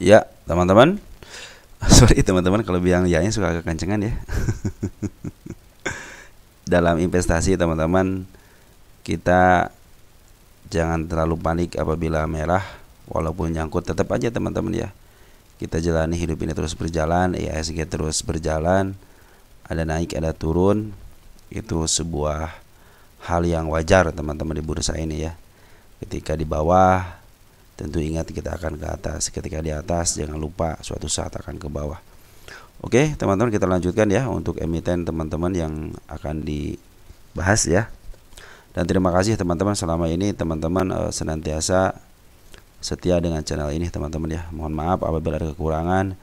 Ya, teman-teman. Sorry teman-teman kalau bilang ya-nya suka agak kencengan ya. Dalam investasi teman-teman, kita jangan terlalu panik apabila merah. Walaupun nyangkut tetap aja teman-teman ya. Kita jalani hidup ini terus berjalan, IHSG terus berjalan. Ada naik, ada turun. Itu sebuah hal yang wajar teman-teman di bursa ini ya. Ketika di bawah, tentu ingat kita akan ke atas. Ketika di atas, jangan lupa suatu saat akan ke bawah. Oke, teman-teman, kita lanjutkan ya untuk emiten teman-teman yang akan dibahas ya. Dan terima kasih teman-teman selama ini teman-teman senantiasa setia dengan channel ini teman-teman ya. Mohon maaf apabila ada kekurangan.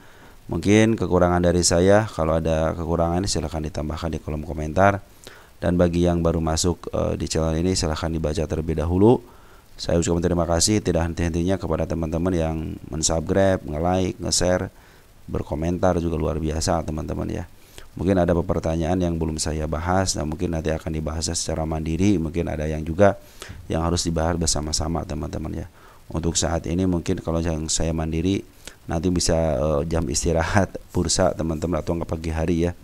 Mungkin kekurangan dari saya, kalau ada kekurangan silahkan ditambahkan di kolom komentar. Dan bagi yang baru masuk di channel ini silahkan dibaca terlebih dahulu. Saya ucapkan terima kasih tidak henti-hentinya kepada teman-teman yang mensubscribe, nge-like, nge-share, berkomentar juga luar biasa teman-teman ya. Mungkin ada beberapa pertanyaan yang belum saya bahas, nah mungkin nanti akan dibahas secara mandiri. Mungkin ada yang juga yang harus dibahas bersama-sama teman-teman ya. Untuk saat ini mungkin kalau yang saya mandiri nanti bisa jam istirahat bursa teman-teman atau nggak pagi hari ya.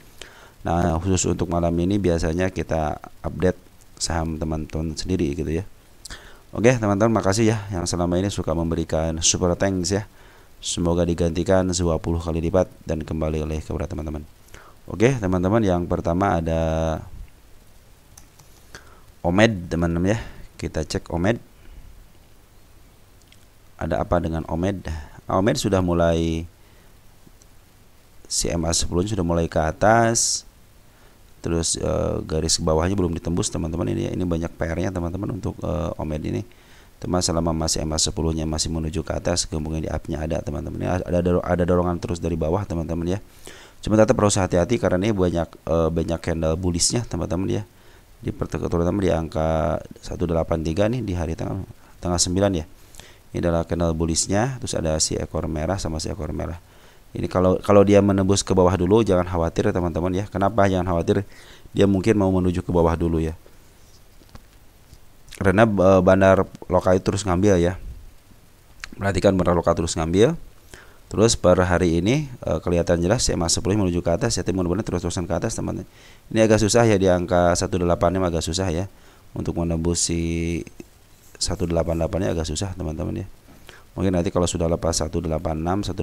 Nah khusus untuk malam ini biasanya kita update saham teman-teman sendiri gitu ya. Oke teman-teman, makasih ya yang selama ini suka memberikan super thanks ya. Semoga digantikan 20 kali lipat dan kembali oleh kepada teman-teman. Oke teman-teman, yang pertama ada Omed teman-teman ya. Kita cek Omed. Ada apa dengan Omed? Omed sudah mulai CMA 10 sudah mulai ke atas. Terus garis bawahnya belum ditembus teman-teman ini banyak PR-nya teman-teman untuk Omed ini. Teman selama masih MA 10-nya masih menuju ke atas, kemungkinan di up-nya ada teman-teman ya. Ada dorongan terus dari bawah teman-teman ya. Cuma tetap harus hati-hati karena ini banyak candle bullishnya teman-teman ya. Terutama di angka 183 nih di hari tanggal 9 ya. Ini adalah candle bullishnya, terus ada si ekor merah sama si ekor merah. Ini kalau dia menembus ke bawah dulu jangan khawatir teman-teman ya. Kenapa jangan khawatir? Dia mungkin mau menuju ke bawah dulu ya. Karena bandar lokal terus ngambil ya. Perhatikan bandar lokal terus ngambil. Terus per hari ini kelihatan jelas CMA 10 menuju ke atas ya, mudah-mudahan terus-terusan ke atas teman-teman. Ini agak susah ya di angka 185 agak susah ya. Untuk menembus si 188-nya agak susah teman-teman ya. Mungkin nanti kalau sudah lepas 186, 188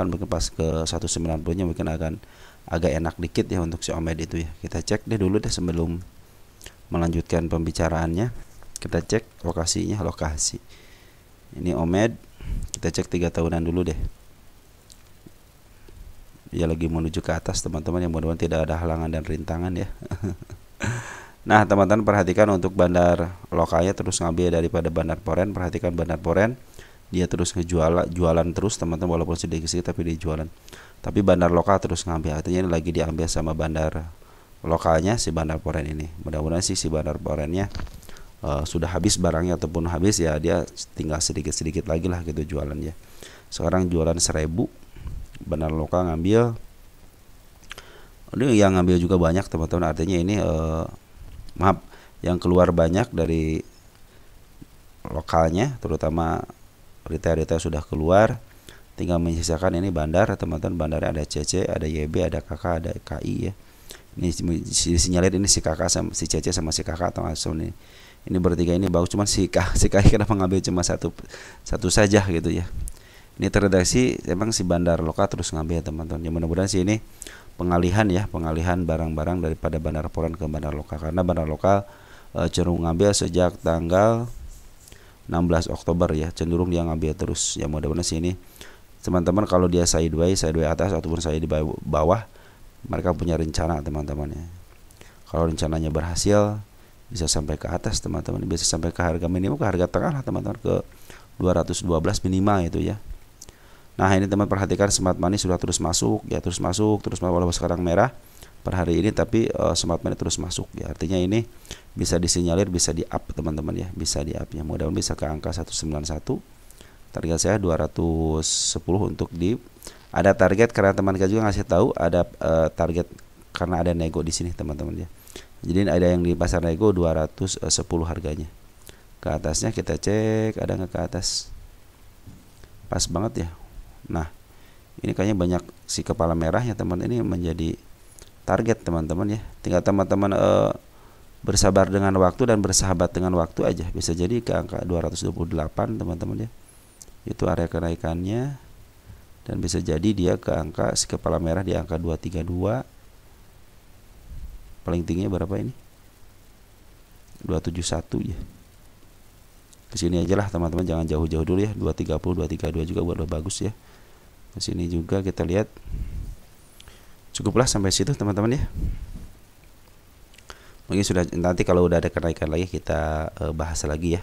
mungkin pas ke 190-nya mungkin akan agak enak dikit ya untuk si Omed itu ya. Kita cek deh dulu deh sebelum melanjutkan pembicaraannya. Kita cek lokasinya, lokasi. Ini Omed, kita cek 3 tahunan dulu deh. Dia lagi menuju ke atas teman-teman, yang mudah-mudahan tidak ada halangan dan rintangan ya. Nah teman-teman perhatikan untuk bandar lokalnya terus ngambil daripada bandar Poren. Perhatikan bandar Poren, dia terus jualan terus teman-teman, walaupun sedikit-sedikit tapi dia jualan. Tapi bandar lokal terus ngambil, artinya ini lagi diambil sama bandar lokalnya si bandar Poren ini. Mudah-mudahan sih si bandar Porennya sudah habis barangnya ataupun habis ya, dia tinggal sedikit-sedikit lagi lah gitu jualannya. Sekarang jualan 1000, bandar lokal ngambil. Ini yang ngambil juga banyak teman-teman, artinya ini maaf, yang keluar banyak dari lokalnya, terutama retail sudah keluar. Tinggal menyisakan ini bandar teman-teman. Bandarnya ada CC, ada YB, ada KK, ada KI ya. Ini disinyalir ini si KK sama si CC sama si KK atau langsung nih. Ini bertiga ini bagus, cuman si KI kenapa ngambil cuma satu saja gitu ya. Ini terredaksi emang si bandar lokal terus ngambil teman-teman. Ya mudah-mudahan sih ini pengalihan barang-barang daripada bandar Poren ke bandar lokal, karena bandar lokal cenderung ngambil sejak tanggal 16 Oktober ya, cenderung dia ngambil terus. Ya mudah-mudahan sih ini teman-teman kalau dia sideways atas ataupun saya di bawah, mereka punya rencana teman-teman ya. Kalau rencananya berhasil bisa sampai ke atas teman-teman, bisa sampai ke harga minimum, ke harga tengah lah teman-teman, ke 212 minimal itu ya. Nah ini teman perhatikan smart money sudah terus masuk ya, terus masuk walaupun sekarang merah per hari ini, tapi smart money terus masuk ya, artinya ini bisa disinyalir bisa di up teman-teman ya, bisa di up ya. Mudah-mudahan bisa ke angka 191. Target saya 210 untuk di ada target karena teman kita juga ngasih tahu ada target karena ada nego di sini teman-teman ya. Jadi ada yang di pasar nego 210 harganya. Ke atasnya kita cek ada nggak ke atas. Pas banget ya. Nah, ini kayaknya banyak si kepala merah ya teman, ini menjadi target teman-teman ya. Tinggal teman-teman bersabar dengan waktu dan bersahabat dengan waktu aja, bisa jadi ke angka 228 teman-teman ya. Itu area kenaikannya, dan bisa jadi dia ke angka si kepala merah di angka 232. Paling tingginya berapa ini? 271 ya. Kesini aja lah teman-teman, jangan jauh-jauh dulu ya. 230, 232 juga udah bagus ya. Kesini juga kita lihat. Cukuplah sampai situ teman-teman ya. Mungkin sudah, nanti kalau udah ada kenaikan lagi kita bahas lagi ya.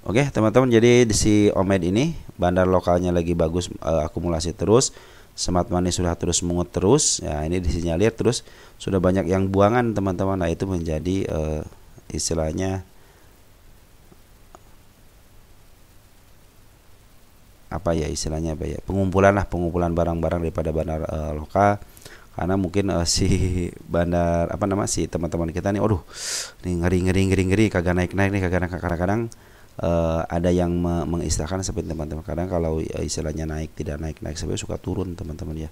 Oke teman-teman, jadi di si Omed ini bandar lokalnya lagi bagus, akumulasi terus, Smart Money sudah terus mengut terus. Ya, ini disinyalir terus sudah banyak yang buangan teman-teman. Nah, itu menjadi istilahnya apa ya, istilahnya apa ya, pengumpulan barang-barang daripada bandar lokal. Karena mungkin si bandar si teman-teman kita nih, aduh, nih ngeri kagak naik nih, kadang-kadang ada yang mengistilahkan seperti teman-teman. Kadang kalau istilahnya naik tidak naik sebenarnya suka turun teman-teman ya.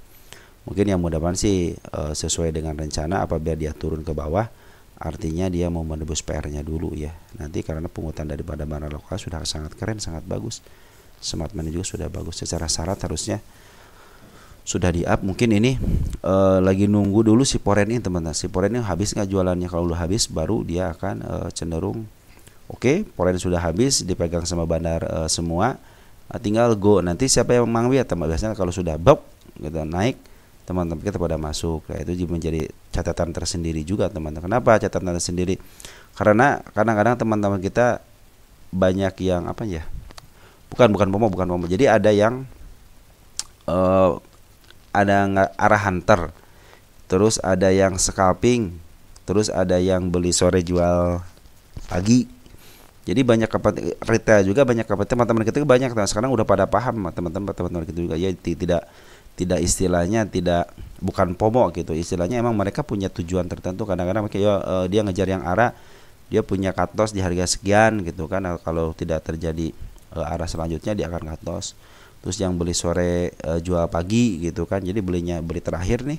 Mungkin yang mudah-mudahan sih sesuai dengan rencana, apabila dia turun ke bawah artinya dia mau menebus PR-nya dulu ya. Nanti karena pungutan daripada bandar lokal sudah sangat keren, sangat bagus. Smart Money juga sudah bagus, secara syarat harusnya sudah di up. Mungkin ini lagi nunggu dulu si Poren ini teman-teman. Si Poren ini habis nggak jualannya? Kalau udah habis baru dia akan cenderung oke. Poren sudah habis, dipegang sama bandar semua, tinggal go. Nanti siapa yang mengambil teman, biasanya kalau sudah bob gitu naik, teman-teman kita pada masuk. Nah, itu menjadi catatan tersendiri juga teman-teman. Kenapa catatan tersendiri? Karena kadang-kadang teman-teman kita banyak yang apa ya, bukan pomo. Jadi ada yang ada arah hunter, terus ada yang scalping, terus ada yang beli sore jual pagi. Jadi banyak retail juga, banyak teman-teman kita banyak. Nah, sekarang udah pada paham teman-teman kita juga ya, tidak istilahnya bukan pomo gitu. Istilahnya emang mereka punya tujuan tertentu. Kadang-kadang dia ngejar yang arah, dia punya cut loss di harga sekian gitu kan. Nah, kalau tidak terjadi arah selanjutnya dia akan cut loss. Terus yang beli sore jual pagi gitu kan, jadi beli terakhir nih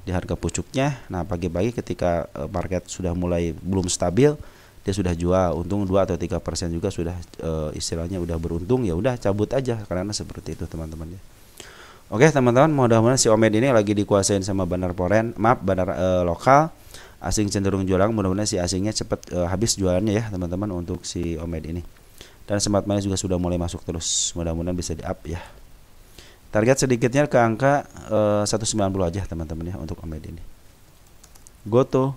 di harga pucuknya. Nah, pagi-pagi ketika market sudah mulai belum stabil, dia sudah jual, untung 2 atau 3% juga sudah istilahnya udah beruntung, ya udah cabut aja, karena seperti itu teman-teman ya. Oke teman-teman, mudah-mudahan si Omed ini lagi dikuasain sama bandar bandar lokal, asing cenderung jualan. Mudah-mudahan si asingnya cepat habis jualannya ya teman-teman untuk si Omed ini. Dan Smart Money juga sudah mulai masuk terus, mudah-mudahan bisa di up ya. Target sedikitnya ke angka 190 aja teman-teman ya untuk Omed ini. Goto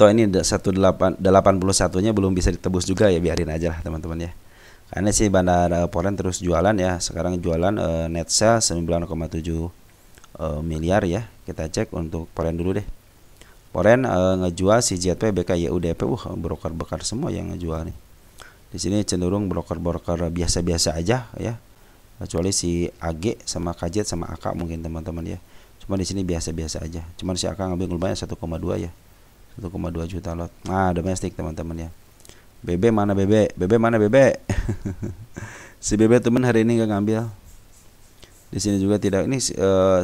ini 181-nya belum bisa ditebus juga ya, biarin aja lah teman-teman ya. Karena sih bandar Poren terus jualan ya. Sekarang jualan net sale 9,7 miliar ya. Kita cek untuk Poren dulu deh. Poren ngejual si JP, BK, YUDP, broker semua yang ngejual nih. Di sini cenderung broker biasa-biasa aja ya. Kecuali si AG sama KJ sama AK mungkin teman-teman ya. Cuma di sini biasa-biasa aja. Cuma si AK ngambil lumayan 1,2 ya. 1,2 juta lot. Nah, domestik teman-teman ya. BB mana BB? BB mana BB? Si BB teman hari ini nggak ngambil. Di sini juga tidak. Ini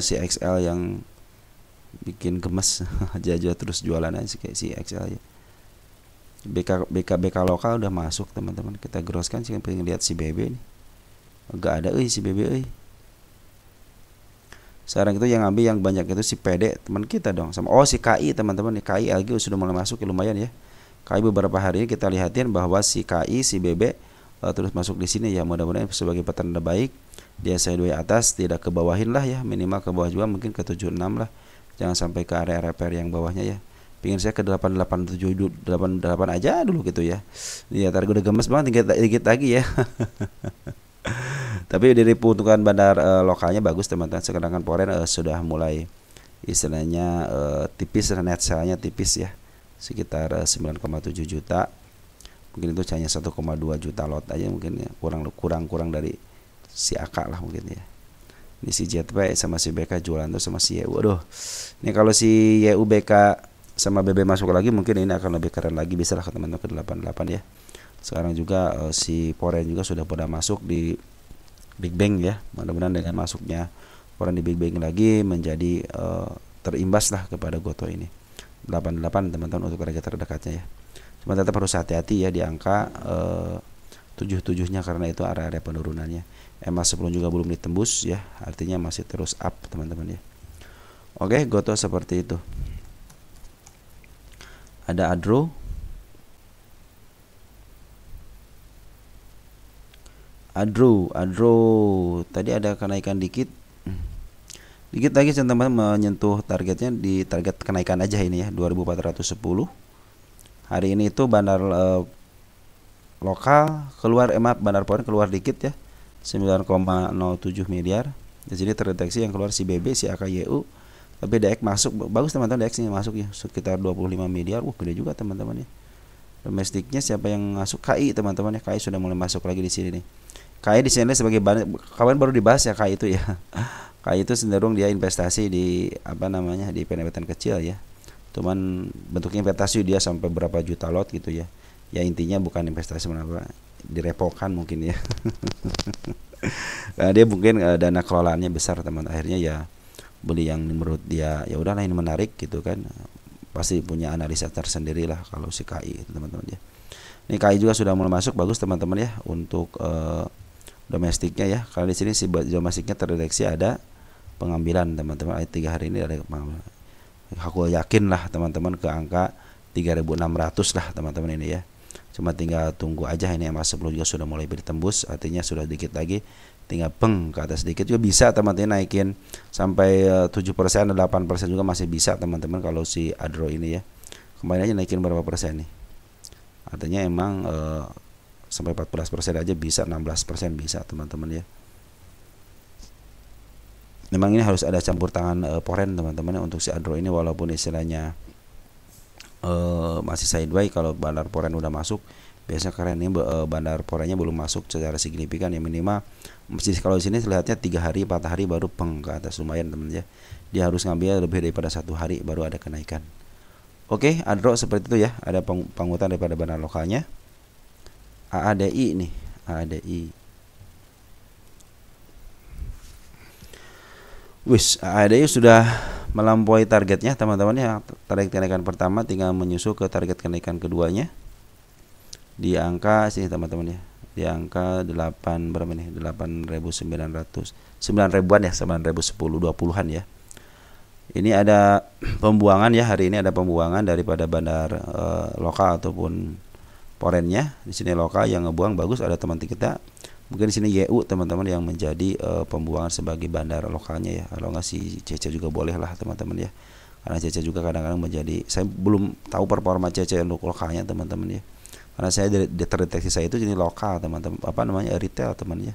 si XL yang bikin gemes aja terus jualan aja kayak si XL ya. BK lokal udah masuk teman-teman. Kita groskan sih, pengen lihat si BB nih. Enggak ada si BB . Sekarang itu yang ngambil yang banyak itu si PD teman kita dong, sama si KI teman-teman nih. KI lagi sudah mulai masuk ya, lumayan ya. KI beberapa hari ini kita lihatin bahwa si KI si BB terus masuk di sini ya. Mudah-mudahan sebagai petanda baik, dia sideways atas, tidak ke bawahin lah ya, minimal ke bawah juga, mungkin ke 76 lah. Jangan sampai ke area repair yang bawahnya ya. Pingin saya ke 887 88 aja dulu gitu ya. Iya, tadi udah gemes banget, dikit lagi ya. Tapi dari peruntukan bandar lokalnya bagus teman-teman. Sedangkan Poren sudah mulai istilahnya tipis, net sale-nya tipis ya. Sekitar 9,7 juta. Mungkin itu hanya 1,2 juta lot aja mungkin ya. Kurang dari si AK lah mungkin ya. Ini si JP sama si BK jualan tuh sama si YU. Aduh. Ini kalau si YU, BK sama BB masuk lagi, mungkin ini akan lebih keren lagi, bisa lah ke teman-teman ke 88 ya. Sekarang juga si Foreign juga sudah pada masuk di Big Bang ya. Mudah-mudahan dengan masuknya Foreign di Big Bang lagi menjadi terimbas lah kepada Goto ini. 88 teman-teman untuk target terdekatnya ya. Cuma tetap harus hati-hati ya di angka 77-nya karena itu area-area penurunannya. MA10 juga belum ditembus ya, artinya masih terus up teman-teman ya. Oke, Goto seperti itu. Ada Adro. Adro tadi ada kenaikan dikit. Dikit lagi teman-teman menyentuh targetnya di target kenaikan aja ini ya 2410. Hari ini itu bandar lokal keluar bandar Foreign keluar dikit ya 9,07 miliar. Di sini terdeteksi yang keluar si BB, si AKYU. Tapi DX masuk bagus teman-teman, DX ini masuk ya sekitar 25 miliar. Gede juga teman-teman ya. Domestiknya siapa yang masuk? KI teman-teman ya. KI sudah mulai masuk lagi di sini nih. KI di sini sebagai kawan baru dibahas ya KI itu ya. KI itu cenderung dia investasi di di emiten kecil ya. Cuman bentuknya investasi dia sampai berapa juta lot gitu ya. Ya intinya bukan investasi menapa, direpokan mungkin ya. Karena dia mungkin dana kelolaannya besar teman. Akhirnya ya beli yang menurut dia ya udahlah ini menarik gitu kan. Pasti punya analisa tersendiri lah kalau si KI itu teman-teman ya. Ini KI juga sudah mulai masuk bagus teman-teman ya untuk domestiknya ya. Karena di sini si domestiknya terdeteksi ada pengambilan teman-teman. 3 hari ini ada pengambilan. Aku yakin lah teman-teman ke angka 3.600 lah teman-teman ini ya. Cuma tinggal tunggu aja ini MA10 juga sudah mulai bertembus, artinya sudah dikit lagi tinggal peng ke atas sedikit juga bisa teman-teman naikin sampai 7%, 8% juga masih bisa teman-teman kalau si Adro ini ya. Kemarin aja naikin berapa persen nih. Artinya emang sampai 14% aja bisa, 16% bisa teman-teman ya. Memang ini harus ada campur tangan Foreign teman-teman untuk si Adro ini, walaupun istilahnya masih sideways. Kalau bandar Foreign udah masuk biasanya keren. Ini bandar Foreignnya belum masuk secara signifikan ya, minimal mesti kalau di sini lihatnya 3 hari 4 hari baru peng ke atas, lumayan teman ya. Dia harus ngambil lebih daripada 1 hari baru ada kenaikan. Oke, Adro seperti itu ya. Ada penguatan daripada bandar lokalnya. AADI nih, AADI. AADI sudah melampaui targetnya teman-teman ya. Target kenaikan pertama tinggal menyusul ke target kenaikan keduanya di angka sini teman-teman ya, di angka 8 berapa nih, 8.900, 9.000-an ya, 9.010, 20-an ya. Ini ada pembuangan ya, hari ini ada pembuangan daripada bandar lokal ataupun Foreignnya. Di sini lokal yang ngebuang bagus, ada teman kita mungkin di sini YU teman-teman yang menjadi pembuangan sebagai bandar lokalnya ya. Kalau nggak si CC juga boleh lah teman-teman ya, karena CC juga kadang-kadang menjadi, saya belum tahu performa CC untuk lokalnya teman-teman ya, karena saya terdeteksi saya itu ini lokal teman-teman, retail teman ya.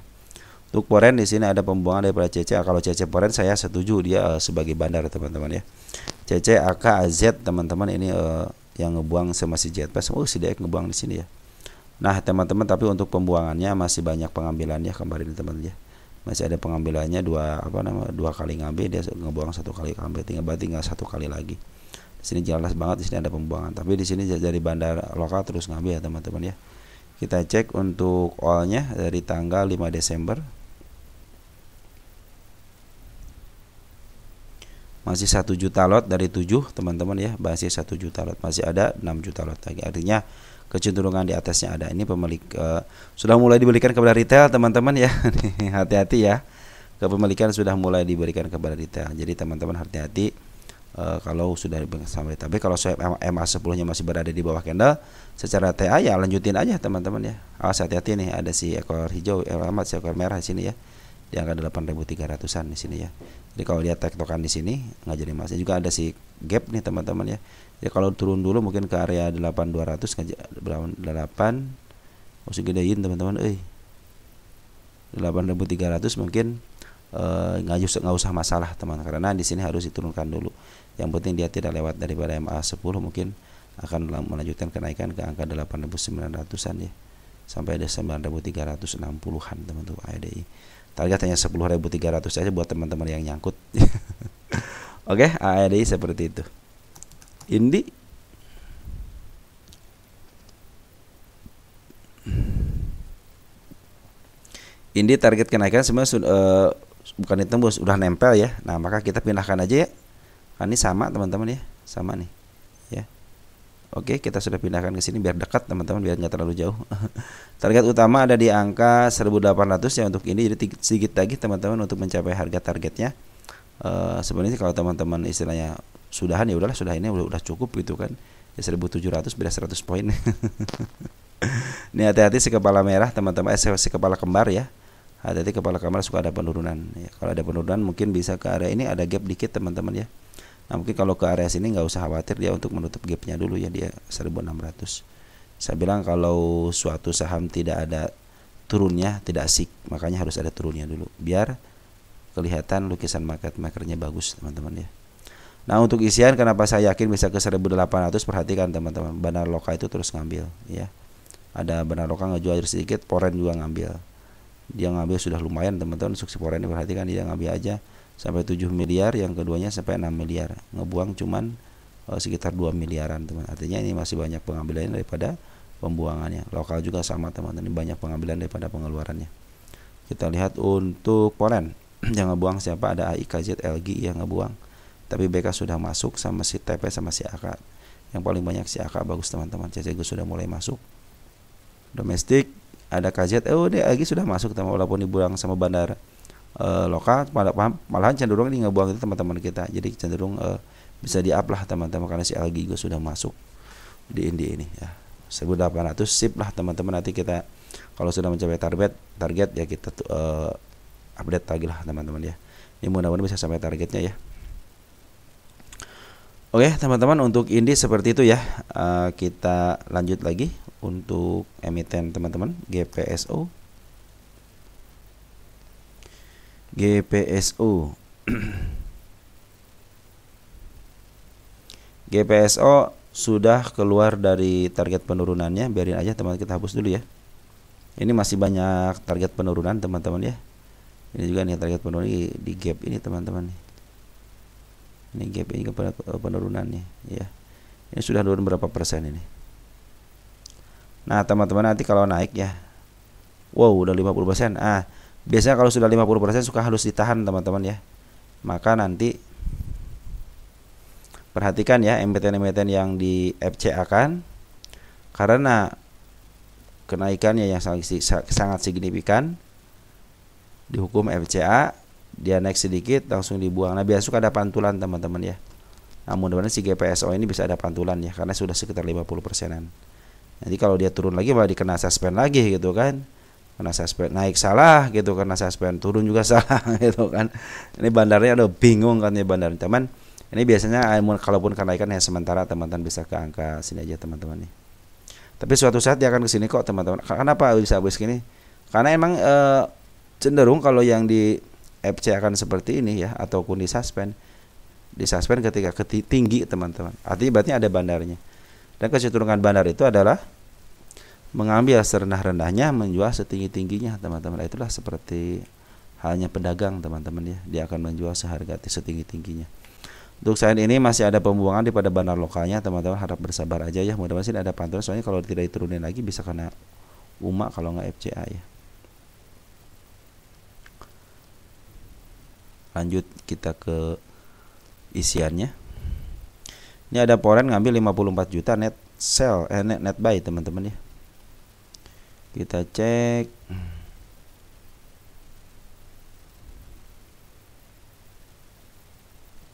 Untuk Foreign di sini ada pembuangan daripada CC. Kalau CC Foreign saya setuju dia sebagai bandar teman-teman ya. CC AK AZ teman-teman ini yang ngebuang sama si JetPass. Si DX ngebuang di sini ya. Nah teman-teman, tapi untuk pembuangannya masih banyak pengambilannya kemarin teman-teman ya. Masih ada pengambilannya dua kali ngambil, dia ngebuang 1 kali ngambil, tinggal 1 kali lagi. Di sini jelas banget di sini ada pembuangan. Tapi di sini dari bandar lokal terus ngambil ya teman-teman ya. Kita cek untuk all-nya dari tanggal 5 Desember. Masih 1 juta lot dari 7 teman-teman ya, masih 1 juta lot, masih ada 6 juta lot lagi, artinya kecenderungan di atasnya ada. Ini pemilik sudah mulai diberikan kepada retail teman-teman ya. Hati-hati ya, kepemilikan sudah mulai diberikan kepada retail, jadi teman-teman hati-hati kalau sudah sampai. Tapi kalau MA10 nya masih berada di bawah candle secara TA ya lanjutin aja teman-teman ya. Awas hati-hati nih, ada si ekor hijau, si ekor merah di sini ya, di angka 8.300-an di sini ya. Jadi kalau dia tektokan di sini nggak jadi masalah. Juga ada si gap nih teman-teman ya. Ya kalau turun dulu mungkin ke area 8.200 8 masih gedein teman-teman 8.300 mungkin nggak usah masalah teman, karena di sini harus diturunkan dulu. Yang penting dia tidak lewat daripada MA10, mungkin akan melanjutkan kenaikan ke angka 8.900-an ya, sampai ada 9.360-an teman-teman ADI. Target hanya 10.300 saja buat teman-teman yang nyangkut. Oke, ADI seperti itu. Indi Ini target kenaikan sebenarnya bukan ditembus, udah nempel ya. Nah, maka kita pindahkan aja ya. Kan ini sama teman-teman ya, sama nih. Ya. Oke, kita sudah pindahkan ke sini biar dekat teman-teman, biar nggak terlalu jauh. Target utama ada di angka 1800 ya untuk ini, jadi sedikit lagi teman-teman untuk mencapai harga targetnya. Sebenarnya kalau teman-teman istilahnya sudahan ya udahlah, sudah ini udah cukup gitu kan. Ya 1700 beda 100 poin. Ini hati-hati si kepala merah teman-teman, si kepala kembar ya. Hati-hati kepala kembar suka ada penurunan ya. Kalau ada penurunan mungkin bisa ke area ini, ada gap dikit teman-teman ya. Nah, mungkin kalau ke area sini nggak usah khawatir dia untuk menutup gapnya dulu ya, dia 1600. Saya bilang kalau suatu saham tidak ada turunnya tidak asik, makanya harus ada turunnya dulu biar kelihatan lukisan market makernya bagus teman-teman ya. Nah, untuk isian kenapa saya yakin bisa ke 1800, perhatikan teman-teman, Bandar Loka itu terus ngambil ya. Ada Bandar Loka ngejual sedikit, Poren juga ngambil. Dia ngambil sudah lumayan teman-teman, untuk si Poren ini perhatikan dia ngambil aja sampai 7 miliar, yang keduanya sampai 6 miliar. Ngebuang cuman sekitar 2 miliaran teman. Artinya ini masih banyak pengambilannya daripada pembuangannya. Lokal juga sama teman-teman, ini banyak pengambilan daripada pengeluarannya. Kita lihat untuk Poren yang ngebuang siapa, ada AIKZ, LG yang ngebuang. Tapi BK sudah masuk sama si TP sama si AK. Yang paling banyak si AK bagus teman-teman. CCG sudah mulai masuk. Domestik ada KZ, dia lagi sudah masuk teman, walaupun dibuang sama Bandar Loka, malahan cenderung ini ngebuang itu teman-teman kita. Jadi cenderung bisa di-up lah teman-teman, karena si LG juga sudah masuk di ini ya. 1800 sip lah teman-teman. Nanti kita kalau sudah mencapai target ya kita update lagi lah teman-teman ya. Ini mudah-mudahan bisa sampai targetnya ya. Oke teman-teman, untuk Indi seperti itu ya. Kita lanjut lagi untuk emiten teman-teman, GPSO. GPSO sudah keluar dari target penurunannya, biarin aja teman-teman, kita hapus dulu ya. Ini masih banyak target penurunan teman-teman ya. Ini juga nih target penurunan di gap ini teman-teman nih. Ini gap ini kepada penurunannya ya. Ini sudah turun berapa persen ini. Nah teman-teman, nanti kalau naik ya, wow udah 50%. Biasanya kalau sudah 50% suka harus ditahan teman-teman ya. Maka nanti perhatikan ya emiten-emiten yang di FCA kan, karena kenaikannya yang sangat signifikan dihukum FCA, dia naik sedikit langsung dibuang. Nah biasa suka ada pantulan teman-teman ya. Nah mudah-mudahan si GPSO ini bisa ada pantulan ya, karena sudah sekitar 50%an. Nanti kalau dia turun lagi malah dikena suspend lagi gitu kan. Kena suspend, naik salah gitu, kena suspend, turun juga salah gitu kan. Ini bandarnya udah bingung kan ya bandar teman. Ini biasanya kalaupun kenaikan ya sementara, teman-teman bisa ke angka sini aja teman-teman nih. Tapi suatu saat dia akan ke sini kok teman-teman. Kenapa bisa habis gini? Karena emang cenderung kalau yang di FC akan seperti ini ya, ataupun di suspend ketika tinggi teman-teman. Artinya berarti ada bandarnya. Dan kecenderungan bandar itu adalah mengambil serendah-rendahnya, menjual setinggi-tingginya teman-teman. Itulah seperti halnya pedagang teman-teman ya, dia akan menjual seharga setinggi-tingginya. Untuk saat ini masih ada pembuangan daripada bandar lokalnya teman-teman, harap bersabar aja ya. Mudah-mudahan sih ada pantulan, soalnya kalau tidak diturunin lagi bisa kena UMA kalau nggak FCA ya. Lanjut kita ke isiannya. Ini ada Poren ngambil 54 juta net sell, net buy teman-teman ya. Kita cek.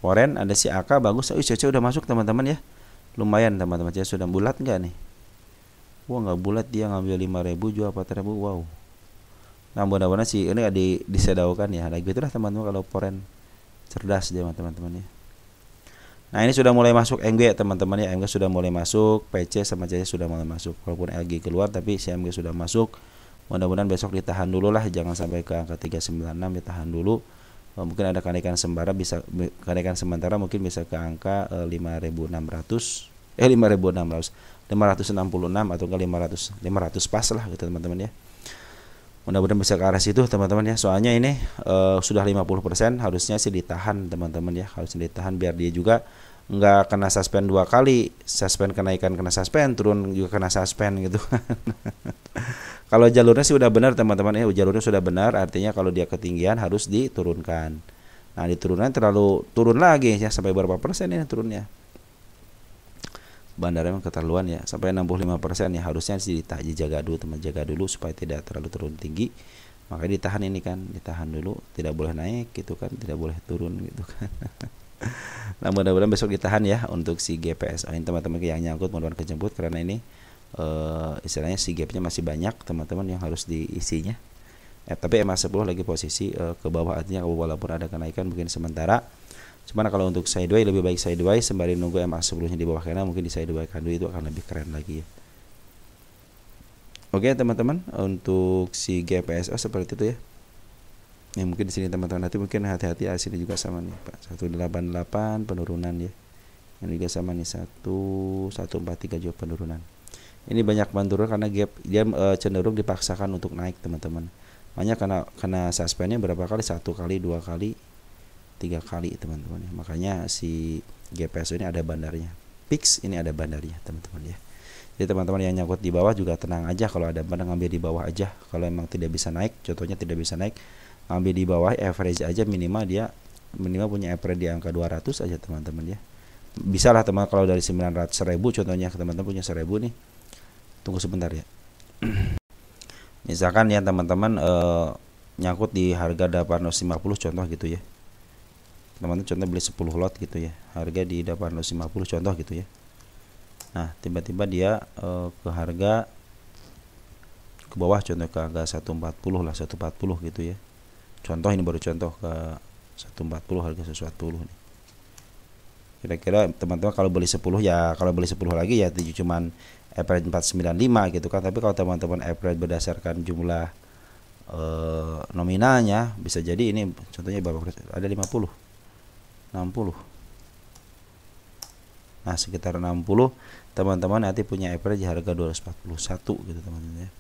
Poren ada si AK bagus. CC udah masuk teman-teman ya. Lumayan teman-teman. CC sudah bulat enggak nih? Wah nggak bulat, dia ngambil 5.000 jual 4.000. Wow. Nah mudah-mudahan sih ini disedaukan ya. Nah gitulah teman-teman kalau Poren cerdas dia teman-teman ya. Nah ini sudah mulai masuk MG teman-teman ya. MG sudah mulai masuk, PC sama CC sudah mulai masuk. Walaupun LG keluar tapi si MG sudah masuk. Mudah-mudahan besok ditahan dulu lah, jangan sampai ke angka 396, ditahan dulu. Mungkin ada kenaikan sementara, bisa kenaikan sementara mungkin bisa ke angka 5.600 5.600 566 atau ke 500 pas lah gitu teman-teman ya. Mudah-mudahan bisa ke arah situ teman-teman ya. Soalnya ini sudah 50%, harusnya sih ditahan teman-teman ya. Harusnya ditahan biar dia juga nggak kena suspend 2 kali, suspend kenaikan kena suspend, turun juga kena suspend gitu. Kalau jalurnya sih udah benar teman-teman ya, jalurnya sudah benar, artinya kalau dia ketinggian harus diturunkan. Nah diturunkan terlalu turun lagi ya, sampai berapa persen ini turunnya? Bandar memang keterlaluan ya, sampai 65% ya, harusnya sih dijaga dulu teman, jaga dulu supaya tidak terlalu turun tinggi. Makanya ditahan ini kan, ditahan dulu, tidak boleh naik gitu kan, tidak boleh turun gitu kan. Nah mudah-mudahan besok ditahan ya untuk si GPSO ini teman-teman yang nyangkut mudah-mudahan kejemput, karena ini istilahnya si gapnya masih banyak teman-teman yang harus diisinya. Tapi MA10 lagi posisi ke bawah, artinya walaupun ada kenaikan mungkin sementara. Cuman kalau untuk sideways lebih baik sideways sembari nunggu MA10 nya di bawah, karena mungkin di sideways kan itu akan lebih keren lagi ya. Oke teman-teman, untuk si GPSO seperti itu ya. Ya mungkin di sini teman-teman nanti mungkin hati-hati, sini juga sama nih Pak, 188 penurunan ya. Ini juga sama nih 143 juga penurunan. Ini banyak turun karena gap dia cenderung dipaksakan untuk naik teman-teman. Makanya karena suspendnya berapa kali, 1 kali, 2 kali, 3 kali teman-teman ya. Makanya si GPSO ini ada bandarnya. Fix ini ada bandarnya teman-teman ya. Jadi teman-teman yang nyangkut di bawah juga tenang aja, kalau ada bandar ngambil di bawah aja. Kalau emang tidak bisa naik, contohnya tidak bisa naik, ambil di bawah average aja, minimal punya average di angka 200 aja teman-teman ya. Bisa lah teman, kalau dari 900.000 contohnya teman-teman punya 1.000 nih, tunggu sebentar ya. Misalkan ya teman-teman nyangkut di harga 850 contoh gitu ya, teman-teman contoh beli 10 lot gitu ya, harga di 850 contoh gitu ya. Nah tiba-tiba dia ke harga ke bawah, contoh ke harga 140 lah, 140 gitu ya. Contoh ini baru contoh ke 140 harga 140 nih. Kira-kira teman-teman kalau beli 10 ya, kalau beli 10 lagi ya cuman average 495 gitu kan. Tapi kalau teman-teman average berdasarkan jumlah nominalnya, bisa jadi ini contohnya berapa? Ada 50, 60. Nah sekitar 60 teman-teman nanti punya average harga 241 gitu teman-teman ya.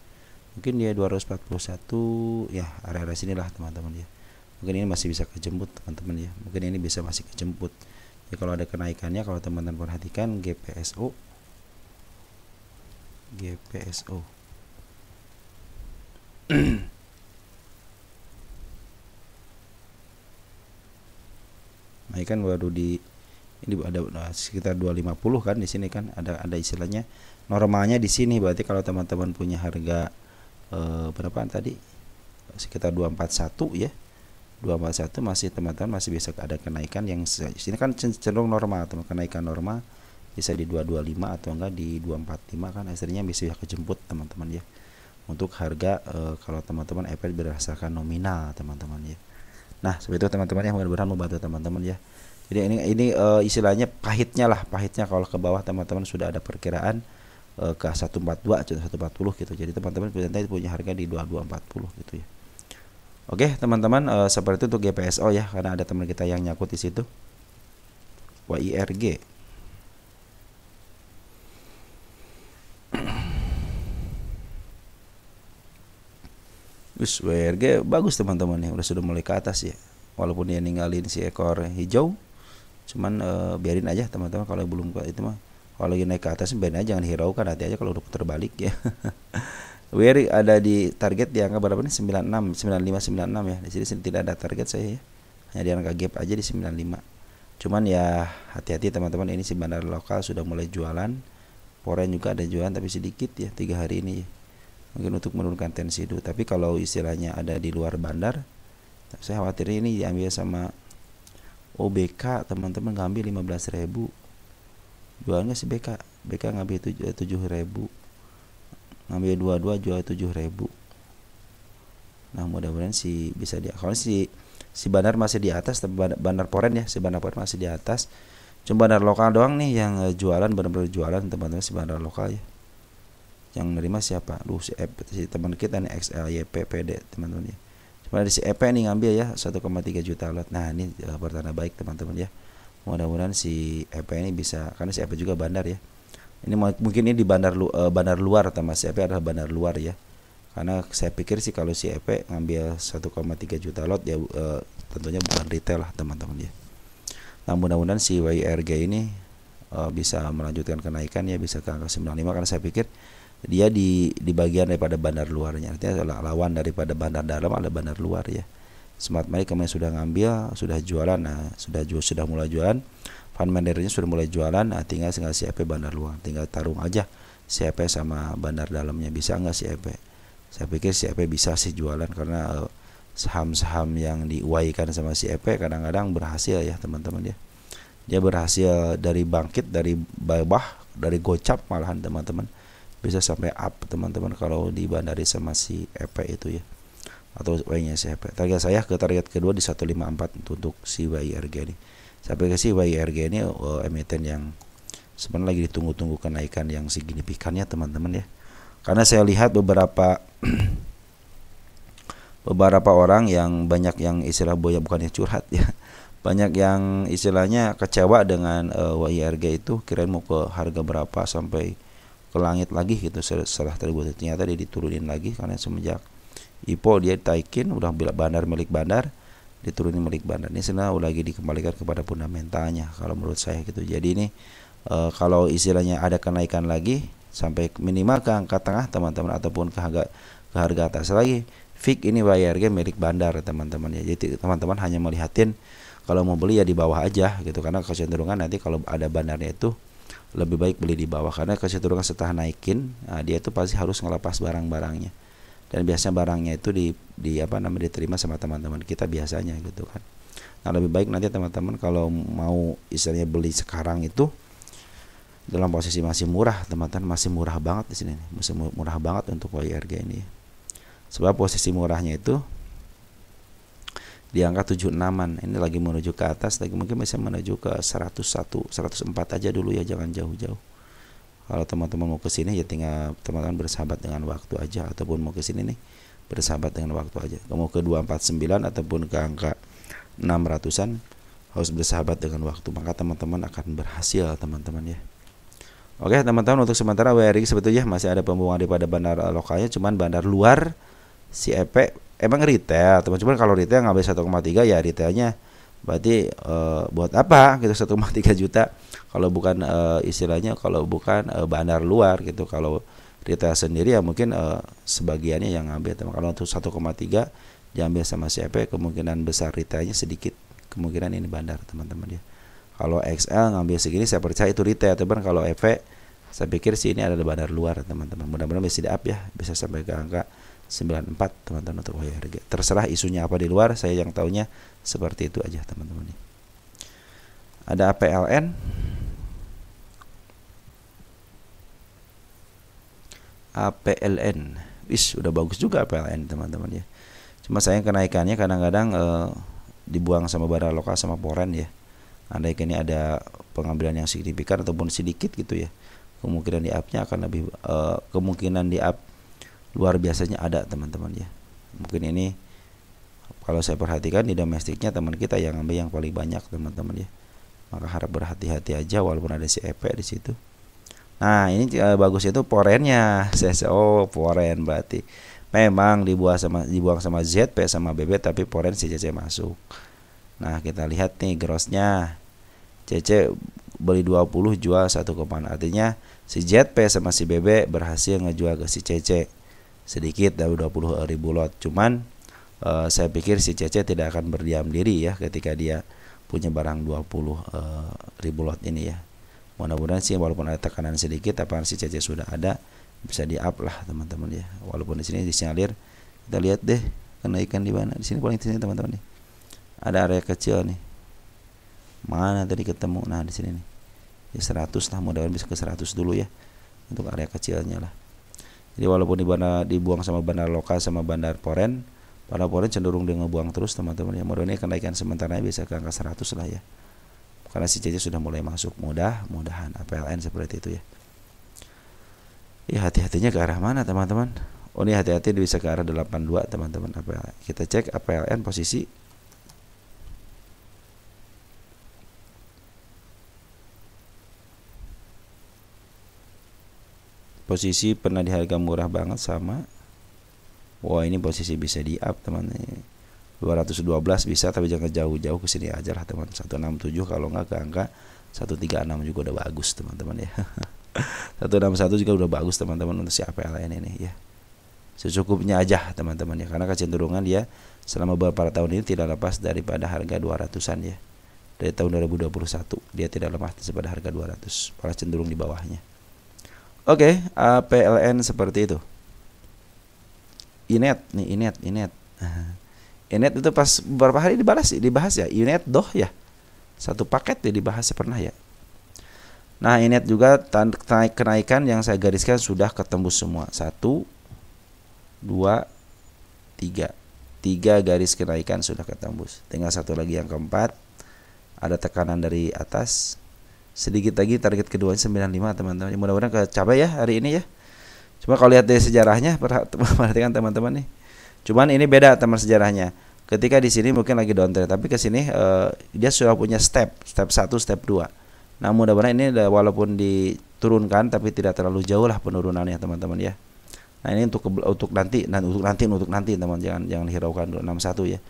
Mungkin dia 241 ya, area-area sinilah teman-teman ya. Mungkin ini masih bisa kejemput teman-teman ya, mungkin ini bisa masih kejemput ya. Kalau ada kenaikannya, kalau teman-teman perhatikan GPSO nah ini kan baru di ini ada sekitar 250 kan di sini kan, ada istilahnya normalnya di sini. Berarti kalau teman-teman punya harga berapaan tadi, sekitar 241 ya, 241 masih teman-teman masih bisa ada kenaikan yang sini kan cenderung normal teman, kenaikan normal bisa di 225 atau enggak di 245 kan, hasilnya bisa kejemput teman-teman ya. Untuk harga kalau teman-teman average berdasarkan nominal teman-teman ya. Nah seperti itu teman-teman ya, mudah-mudahan membantu teman-teman ya. Jadi ini istilahnya pahitnya kalau ke bawah teman-teman sudah ada perkiraan ke 142 atau 140 gitu. Jadi teman-teman nanti punya harga di 2240 gitu ya. Oke teman-teman, seperti itu untuk GPSO ya, karena ada teman kita yang nyangkut di situ. YIRG. YIRG bagus teman-teman ya, sudah mulai ke atas ya. Walaupun dia ninggalin si ekor hijau, cuman biarin aja teman-teman, kalau belum itu mah. Kalau lagi naik ke atas biarin aja, jangan hiraukan, hati aja kalau udah putar balik ya. WIRG ada di target di angka berapa nih? 96, 95, 96 ya. Di sini tidak ada target saya ya. Hanya di angka gap aja di 95. Cuman ya hati-hati teman-teman, ini si bandar lokal sudah mulai jualan. Poren juga ada jualan tapi sedikit ya 3 hari ini ya. Mungkin untuk menurunkan tensi dulu. Tapi kalau istilahnya ada di luar bandar, saya khawatir ini diambil sama OBK teman-teman, ngambil 15.000. Jualnya si BK ngambil 7.000, ngambil 22 jual 7.000. Nah mudah-mudahan si bisa dia, kalau si bandar masih di atas, bandar poren ya, si bandar poren masih di atas. Cuma bandar lokal doang nih yang jualan, benar-benar jualan teman-teman, si bandar lokal ya. Yang nerima siapa? Si teman kita nih XLYP PD teman-teman ya. Cuma dari si EP nih ngambil ya 1,3 juta lot. Nah ini pertanda baik teman-teman ya. Mudah-mudahan si EP ini bisa, karena si EP juga bandar ya. Ini mungkin ini di bandar luar, sama si EP adalah bandar luar ya. Karena saya pikir sih kalau si EP ngambil 1,3 juta lot ya tentunya bukan retail lah teman-teman ya. Nah, mudah-mudahan si YRG ini bisa melanjutkan kenaikan ya, bisa ke angka 95, karena saya pikir dia di bagian daripada bandar luarnya, artinya lawan daripada bandar dalam ada bandar luar ya. Smart Money kemarin sudah ngambil, sudah jualan, nah sudah mulai jualan. Fund managernya sudah mulai jualan, nah tinggal si EP bandar luar, tinggal tarung aja si EP sama bandar dalamnya, bisa nggak si EP. Saya pikir si EP bisa sih jualan, karena saham-saham yang diuaikan sama si EP kadang-kadang berhasil ya teman-teman ya. Dia berhasil dari bangkit dari bawah, dari gocap malahan teman-teman, bisa sampai up teman-teman kalau dibandari sama si EP itu ya, atau Y-nya si EP. Target saya ke target kedua di 154 untuk si YRG ini. Saya pikir si YRG ini emiten yang sebenarnya lagi ditunggu-tunggu kenaikan yang signifikannya teman-teman ya. Karena saya lihat beberapa orang yang banyak yang istilah boya, bukannya curhat ya, banyak yang istilahnya kecewa dengan YRG itu, kirain mau ke harga berapa sampai ke langit lagi gitu setelah terbukti, ternyata dia diturunin lagi karena semenjak IPO dia taikin, udah bila bandar milik bandar diturunin milik bandar. Ini sebenarnya lagi dikembalikan kepada fundamentalnya kalau menurut saya gitu. Jadi ini kalau istilahnya ada kenaikan lagi sampai minimal ke angka tengah teman-teman, ataupun ke harga atas lagi, fix ini YRG milik bandar teman-teman ya. Jadi teman-teman hanya melihatin kalau mau beli ya di bawah aja gitu, karena kecenderungan nanti kalau ada bandarnya itu lebih baik beli di bawah, karena kecenderungan setelah naikin, nah dia itu pasti harus ngelepas barang-barangnya, dan biasanya barangnya itu diterima sama teman-teman kita biasanya gitu kan. Nah, lebih baik nanti teman-teman kalau mau istilahnya beli sekarang itu dalam posisi masih murah teman-teman, masih murah banget di sini, masih murah banget untuk YRG ini. Sebab posisi murahnya itu di angka 76-an. Ini lagi menuju ke atas, lagi mungkin bisa menuju ke 101, 104 aja dulu ya, jangan jauh-jauh. Kalau teman-teman mau ke sini ya tinggal teman-teman bersahabat dengan waktu aja, ataupun mau ke sini nih bersahabat dengan waktu aja. Mau ke 249 ataupun ke angka 600-an harus bersahabat dengan waktu, maka teman-teman akan berhasil teman-teman ya. Oke teman-teman, untuk sementara WRI sebetulnya masih ada pembuangan daripada bandar lokalnya, cuman bandar luar si EP emang retail teman-teman. Kalau retail ngambil 1,3 ya retailnya berarti buat apa gitu 1,3 juta kalau bukan istilahnya kalau bukan bandar luar gitu. Kalau retail sendiri ya mungkin sebagiannya yang ngambil teman. Kalau untuk 1,3 diambil sama si EP, kemungkinan besar retailnya sedikit, kemungkinan ini bandar teman-teman ya. Kalau XL ngambil segini saya percaya itu retail teman. Kalau EP saya pikir sih ini adalah bandar luar teman-teman. Mudah-mudahan bisa di up ya, bisa sampai ke angka 94 teman-teman untuk YRG. Terserah isunya apa di luar, saya yang taunya seperti itu aja teman-teman. Ada APLN, udah bagus juga APLN teman-teman ya. Cuma sayang kenaikannya kadang-kadang dibuang sama bandar lokal sama poren ya. Andai ini ada pengambilan yang signifikan ataupun sedikit gitu ya, kemungkinan di up-nya akan lebih kemungkinan di up luar biasanya ada teman-teman ya. Mungkin ini kalau saya perhatikan di domestiknya teman kita yang ambil yang paling banyak teman-teman ya, maka harap berhati-hati aja walaupun ada si EP di situ. Nah ini bagus itu porennya. Poren berarti memang dibuang sama ZP sama BB, tapi poren si CC masuk. Nah kita lihat nih grossnya, CC beli 20 jual 1, artinya si ZP sama si BB berhasil ngejual ke si CC sedikit dari 20.000 lot. Cuman saya pikir si CC tidak akan berdiam diri ya ketika dia punya barang 20.000 lot ini ya. Mudah-mudahan sih walaupun ada tekanan sedikit, tapi si CC sudah ada, bisa di up lah teman-teman ya. Walaupun di sini disinyalir, kita lihat deh kenaikan di mana. Di sini paling di sini teman-teman nih. Ada area kecil nih. Mana tadi ketemu? Nah, di sini nih. Ya 100 lah, mudah-mudahan bisa ke 100 dulu ya untuk area kecilnya lah. Jadi walaupun dibuang sama bandar lokal sama bandar poren, bandar poren cenderung dia ngebuang terus teman-teman ya. Mudah-mudahan kenaikan sementaranya bisa ke angka 100 lah ya. Karena si CC sudah mulai masuk, mudah-mudahan APLN seperti itu ya. Ya hati-hatinya ke arah mana teman-teman? Oh ini hati-hati bisa ke arah 82 teman-teman APLN. Kita cek APLN posisi pernah di harga murah banget sama. Wah ini posisi bisa di up teman-teman. 212 bisa, tapi jangan jauh-jauh ke sini aja lah teman. 167 kalau nggak ke angka 136 juga udah bagus teman-teman ya. 161 juga udah bagus teman-teman untuk si APLN ini ya. Secukupnya aja teman-teman ya, karena kecenderungan dia selama beberapa tahun ini tidak lepas daripada harga 200-an ya. Dari tahun 2021 dia tidak lepas daripada harga 200, malah cenderung di bawahnya. Oke, APLN seperti itu. Inet nih, Inet. Inet itu pas beberapa hari dibahas ya, Inet doh ya. Satu paket ya dibahas pernah ya. Nah, Inet juga kenaikan yang saya gariskan sudah ketembus semua. 1 2 3. 3 garis kenaikan sudah ketembus. Tinggal satu lagi yang keempat. Ada tekanan dari atas. Sedikit lagi target kedua 95 teman-teman. Mudah-mudahan kecapai ya hari ini ya. Cuma kalau lihat dari sejarahnya, perhatikan teman-teman nih. Cuman ini beda teman sejarahnya. Ketika di sini mungkin lagi downtrend, tapi ke sini dia sudah punya step 1, step 2. Nah, mudah-mudahan ini walaupun diturunkan tapi tidak terlalu jauh lah penurunannya teman-teman ya. Nah, ini untuk nanti teman, jangan hiraukan dulu 61 ya.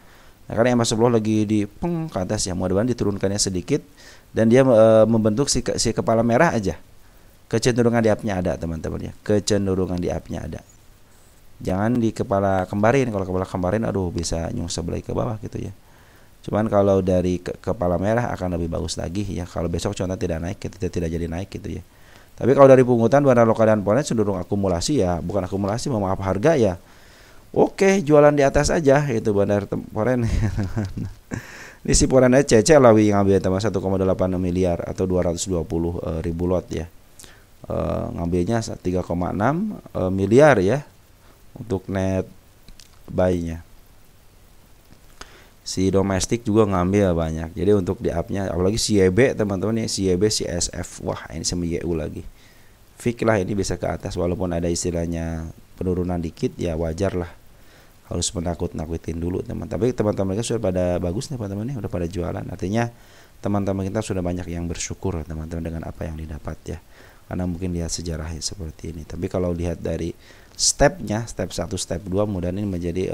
Nah, karena yang masuk bawah lagi di ke atas ya, mudah-mudahan diturunkannya sedikit dan dia membentuk si kepala merah aja. Kecenderungan di up-nya ada teman-teman ya. Kecenderungan di up-nya ada. Jangan di kepala kembarin. Kalau kepala kembarin aduh bisa nyungsep lagi ke bawah gitu ya. Cuman kalau dari kepala merah akan lebih bagus lagi ya. Kalau besok contoh tidak naik, tidak jadi naik gitu ya. Tapi kalau dari pungutan bandar lokal dan foreign cenderung akumulasi ya, bukan akumulasi, maaf harga ya. Oke, jualan di atas aja itu bandar foreign. Ini si foreign CC lah ngambil teman 1,8 miliar atau 220 ribu lot ya. Ngambilnya 3,6 miliar ya untuk net buy-nya. Si domestik juga ngambil banyak. Jadi untuk di up-nya apalagi si YB teman-teman nih, si YB si SF. Wah, ini sama YU lagi. Fix lah ini bisa ke atas walaupun ada istilahnya penurunan dikit ya wajar lah. Harus menakut-nakutin dulu teman. Tapi teman-teman kita sudah pada bagus nih teman-teman nih, udah pada jualan. Artinya teman-teman kita sudah banyak yang bersyukur teman-teman dengan apa yang didapat ya. Karena mungkin lihat sejarahnya seperti ini. Tapi kalau lihat dari stepnya, step 1, step 2 mudah ini menjadi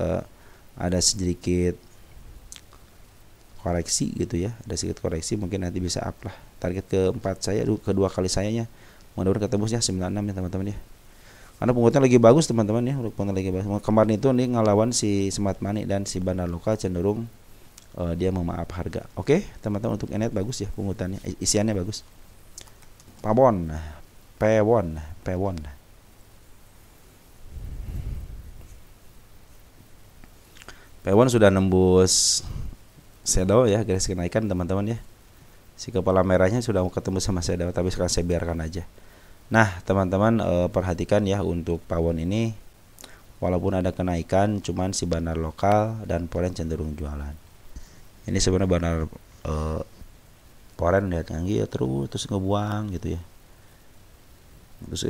ada sedikit koreksi gitu ya. Ada sedikit koreksi mungkin nanti bisa up lah. Target keempat saya, kedua kali sayanya mudah-mudahan ketembusnya 96 ya teman-teman ya. Karena penguatan lagi bagus teman-teman ya, penguatan lagi bagus. Kemarin itu nih ngelawan si Smart Money dan si bandar lokal cenderung dia memaaf harga. Oke, teman-teman untuk Enet bagus ya penguatannya, isiannya bagus. Pawon. Pewon sudah nembus shadow ya, garis kenaikan teman-teman ya. Si kepala merahnya sudah mau ketemu sama shadow, tapi sekarang saya biarkan aja. Nah teman-teman perhatikan ya untuk pawon ini walaupun ada kenaikan, cuman si bandar lokal dan foreign cenderung jualan. Ini sebenarnya bandar foreign lihat yang ya terus ngebuang gitu ya. Terus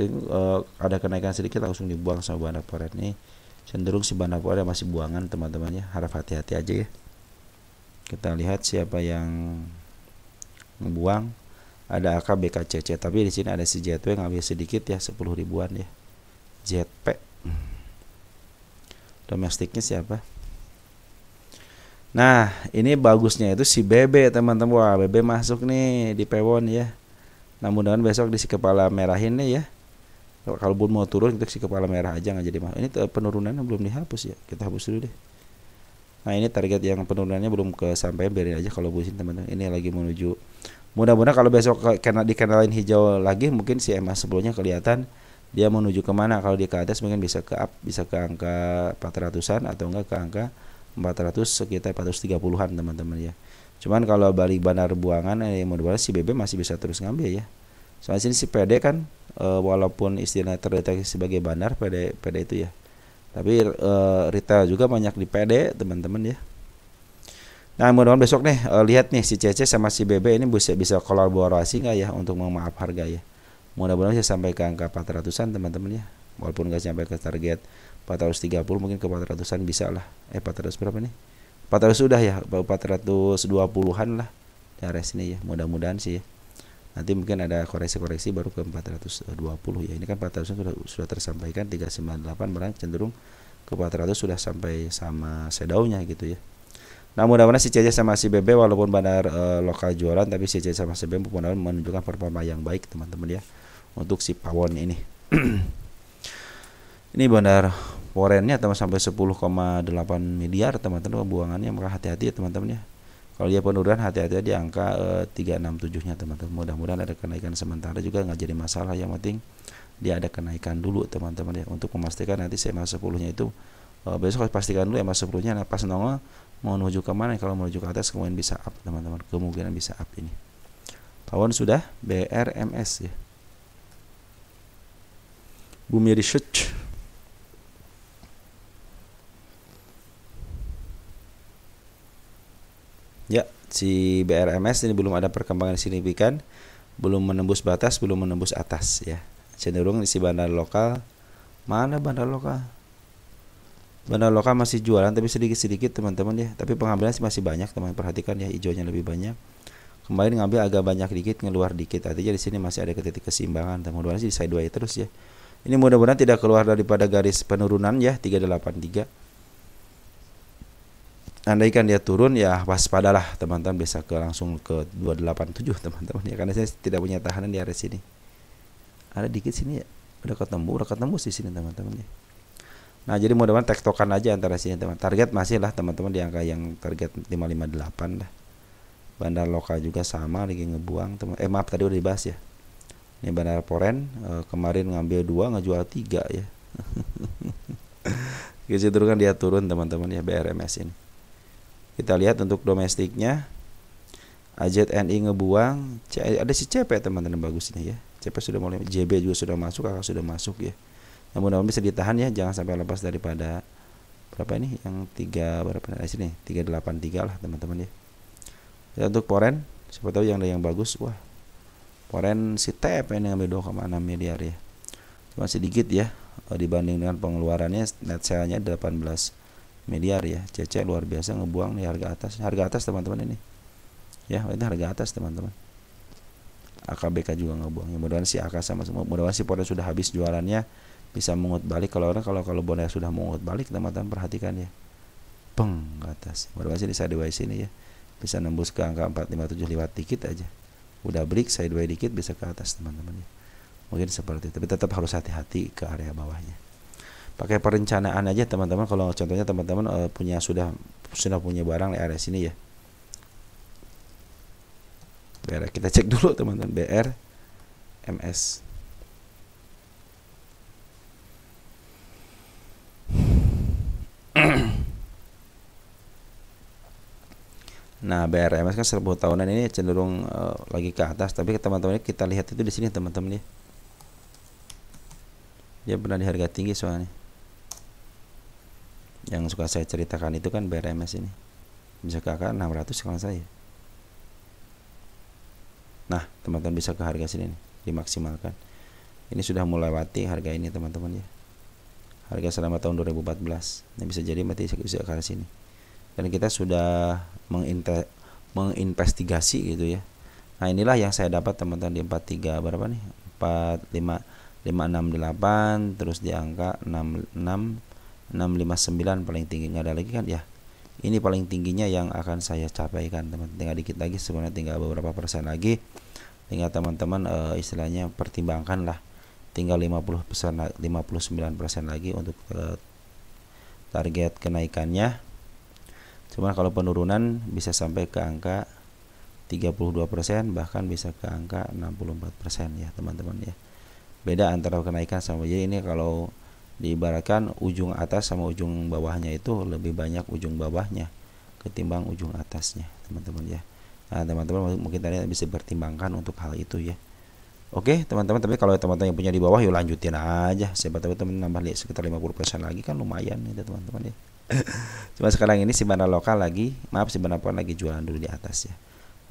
ada kenaikan sedikit langsung dibuang sama bandar foreign ini. Cenderung si bandar foreign masih buangan teman-teman ya, harap hati-hati aja ya. Kita lihat siapa yang ngebuang. Ada AK BKCC, tapi di sini ada si JTW ngambil sedikit ya 10 ribuan ya. JP. Domestiknya siapa? Nah, ini bagusnya itu si BB teman-teman. Wah, BB masuk nih di Pewon ya. Nah, mudah-mudahan besok di si kepala merahin nih ya. Kalau mau turun kita si kepala merah aja nggak jadi mahal. Ini penurunannya belum dihapus ya. Kita hapus dulu deh. Nah, ini target yang penurunannya belum kesampaian, biarin aja kalau busin teman-teman. Ini lagi menuju. Mudah-mudahan kalau besok dikenalin hijau lagi mungkin si EMA sebelumnya kelihatan dia menuju kemana. Kalau dia ke atas mungkin bisa ke up, bisa ke angka 400-an atau enggak ke angka 400 sekitar 430-an teman-teman ya. Cuman kalau balik bandar buangan mudah-mudahan si BB masih bisa terus ngambil ya. Soalnya sini si PD kan walaupun istilahnya terdeteksi sebagai bandar PD itu ya. Tapi retail juga banyak di PD teman-teman ya. Nah mudah-mudahan besok nih lihat nih si CC sama si BB ini bisa kolaborasi nggak ya untuk memaaf harga ya. Mudah-mudahan bisa sampai ke angka 400-an teman-teman ya. Walaupun nggak sampai ke target 430 mungkin ke 400-an bisa lah. 400 berapa nih? 400 sudah ya, 420-an lah dari sini ya. Mudah-mudahan sih ya. Nanti mungkin ada koreksi-koreksi baru ke 420 ya. Ini kan 400 sudah tersampaikan 398 barang cenderung ke 400 sudah sampai sama sedaunya gitu ya. Nah mudah-mudahan si CC sama si BB walaupun bandar lokal jualan, tapi si CC sama si BB mudah-mudahan menunjukkan performa yang baik teman-teman ya untuk si pawon ini. Ini bandar forennya teman sampai 10,8 miliar teman-teman buangannya, maka hati-hati ya teman-teman ya. Kalau dia penurunan hati-hati di angka 367-nya teman-teman. Mudah-mudahan ada kenaikan sementara juga, nggak jadi masalah, yang penting dia ada kenaikan dulu teman-teman ya. Untuk memastikan nanti SMA 10-nya itu besok pastikan dulu SMA 10-nya pas nongol mau menuju ke mana. Kalau menuju ke atas kemudian bisa up teman-teman, kemungkinan bisa up ini. Pawon sudah BRMS ya. Bumi Research. Ya, si BRMS ini belum ada perkembangan signifikan, belum menembus batas, belum menembus atas ya. Cenderung si bandar lokal, mana bandar lokal? Bandar lokal masih jualan tapi sedikit-sedikit teman-teman ya. Tapi pengambilan masih banyak teman, perhatikan ya, hijaunya lebih banyak. Kemarin ngambil agak banyak dikit, ngeluar dikit. Artinya di sini masih ada titik keseimbangan. Mudah-mudahan sih di sideways terus ya. Ini mudah-mudahan tidak keluar daripada garis penurunan ya 383. Andaikan dia turun ya waspadalah teman-teman, bisa ke langsung ke 287 teman-teman ya, karena saya tidak punya tahanan di area sini. Ada dikit sini ya. Udah ketemu di sini teman-teman ya. Nah, jadi mudah-mudahan tektokan aja antara sini teman. Target masih lah teman-teman di angka yang target 558 lah. Bandar lokal juga sama lagi ngebuang teman. Maaf tadi udah dibahas ya. Ini bandar foren kemarin ngambil 2 ngejual 3 ya. Gitu kan dia turun teman-teman ya BRMS ini. Kita lihat untuk domestiknya AZNI ngebuang, ada si CP teman-teman bagus ini ya. CP sudah mulai, JB juga sudah masuk, kakak sudah masuk ya. Yang mudah-mudahan bisa ditahan ya, jangan sampai lepas daripada berapa ini yang 3 berapa di sini 383 lah teman-teman ya. Ya untuk foren, siapa tahu yang ada yang bagus. Wah, foren si TP ini ngambil 2,6 miliar ya. Cuma sedikit ya dibanding dengan pengeluarannya, net sale-nya 18 miliar ya. CC luar biasa ngebuang nih harga atas teman-teman ini ya, itu harga atas teman-teman. AKBK juga ngebuang ya. Mudah-mudahan si AK sama semua, mudah-mudahan si foren sudah habis jualannya, bisa mengut balik. Kalau bonnya sudah mengut balik teman-teman perhatikan ya, peng ke atas. Mudah-mudahan sih di sideways ini ya bisa nembus ke angka 457 lewat dikit aja, udah break sideways dikit bisa ke atas teman-teman ya. Mungkin seperti itu, tapi tetap harus hati-hati ke area bawahnya. Pakai perencanaan aja teman-teman. Kalau contohnya teman-teman sudah punya barang di area sini ya. Kita cek dulu teman-teman BRMS. Nah, BRMS kan 10 tahunan ini cenderung lagi ke atas, tapi teman-teman kita lihat itu di sini teman-teman ya. Dia pernah di harga tinggi soalnya. Yang suka saya ceritakan itu kan BRMS ini bisa ke angka 600 kalau saya. Nah teman-teman bisa ke harga sini nih, dimaksimalkan. Ini sudah melewati harga ini teman-teman ya, harga selama tahun 2014. Ini bisa jadi mati bisa ke arah sini. Dan kita sudah menginvestigasi gitu ya. Nah inilah yang saya dapat teman-teman di 43 berapa nih, 568, terus di angka 659 paling tinggi, nggak ada lagi kan ya. Ini paling tingginya yang akan saya capaikan teman. Tinggal dikit lagi, sebenarnya tinggal beberapa persen lagi. Tinggal teman-teman istilahnya pertimbangkan lah. Tinggal 50%, 59% lagi untuk target kenaikannya. Cuma kalau penurunan bisa sampai ke angka 32%, bahkan bisa ke angka 64% ya teman-teman ya. Beda antara kenaikan sama, jadi ini kalau diibaratkan ujung atas sama ujung bawahnya itu lebih banyak ujung bawahnya ketimbang ujung atasnya teman-teman ya. Nah teman-teman mungkin tadi bisa pertimbangkan untuk hal itu ya. Oke teman-teman, tapi kalau teman-teman yang punya di bawah yuk lanjutin aja, siapa tahu teman nambah sekitar 50% lagi kan lumayan gitu teman-teman ya. Cuma sekarang ini si bandar lokal lagi, si bandar foren lagi jualan dulu di atas ya.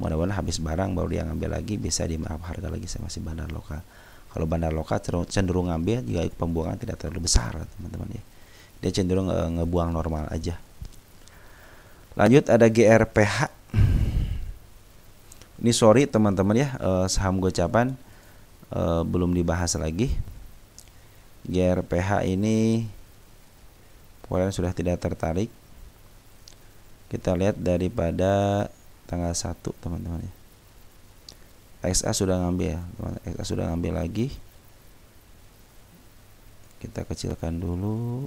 Mudah-mudahan habis barang baru dia ngambil lagi, bisa di harga lagi sama si bandar lokal. Kalau bandar lokal cenderung ngambil juga pembuangan tidak terlalu besar teman-teman ya. Dia cenderung ngebuang normal aja. Lanjut ada GRPH. Ini sorry teman-teman ya, saham gocapan belum dibahas lagi. GRPH ini foren sudah tidak tertarik. Kita lihat daripada tanggal 1 teman-teman ya. XA sudah ngambil, XA sudah ngambil lagi. Kita kecilkan dulu.